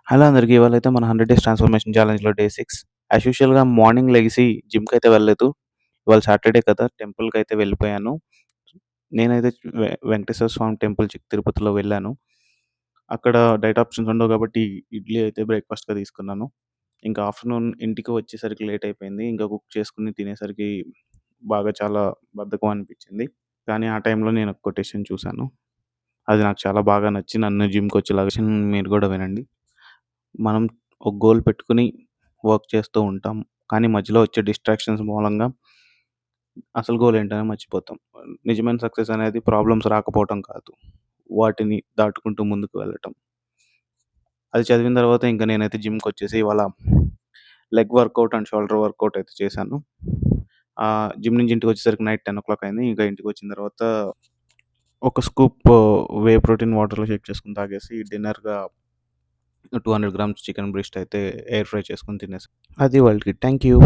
Hello అందరికి. ఇవాళైతే మన 100 days transformation ఛాలెంజ్‌లో day 6. As యూజువల్‌గా మార్నింగ్ లెగిసి జిమ్‌కైతే వెళ్ళలేదు. ఇవాళ సాటర్‌డే కదా! టెంపుల్‌కైతే వెళ్ళిపోయాను. నేనైతే వెంకటేశ్వర స్వామి టెంపుల్ తిరుపతిలో వెళ్ళాను. అక్కడ డైట్ ఆప్షన్స్ ఉండవు కాబట్టి ఇడ్లీ అయితే బ్రేక్‌ఫాస్ట్‌గా తీసుకున్నాను. ఇంకా ఆఫ్టర్‌నూన్ ఇంటికి వచ్చేసరికి లేట్ అయిపోయింది. ఇంకా కుక్ చేసుకొని తినేసరికి బాగా చాలా బద్ధకం అనిపించింది. కానీ ఆ టైంలో నేను ఒక కొటేషన్ చూసాను. అది నాకు చాలా బాగా నచ్చి నన్ను జిమ్‌కొచ్చేలాగా మీరు కూడా వినండి. మనం ఒక గోల్ పెట్టుకొని వర్క్ చేస్తూ ఉంటాం. కానీ మధ్యలో వచ్చే డిస్ట్రాక్షన్స్ మూలంగా అసలు గోల్ ఏంటనే మర్చిపోతాం. నిజమైన సక్సెస్ అనేది ప్రాబ్లమ్స్ రాకపోవటం కాదు. వాటిని దాటుకుంటూ ముందుకు వెళ్ళటం. అది చదివిన తర్వాత ఇంక నేనైతే జిమ్‌కొచ్చేసి ఇవాళ leg workout and shoulder workout అయితే చేశాను. జిమ్ నుంచి ఇంటికొచ్చేసరికి నైట్ 10:00 అయింది. ఇంకా ఇంటికొచ్చిన తర్వాత ఒక స్కూప్ వే ప్రోటీన్ వాటర్‌లో షేక్ చేసుకొని తాగేసి డిన్నర్‌గా 200 గ్రామ్స్ చికెన్ బ్రెస్ట్ అయితే ఎయిర్ ఫ్రై చేసుకొని తినేసా. అది ఇవాల్టికి. Thank you.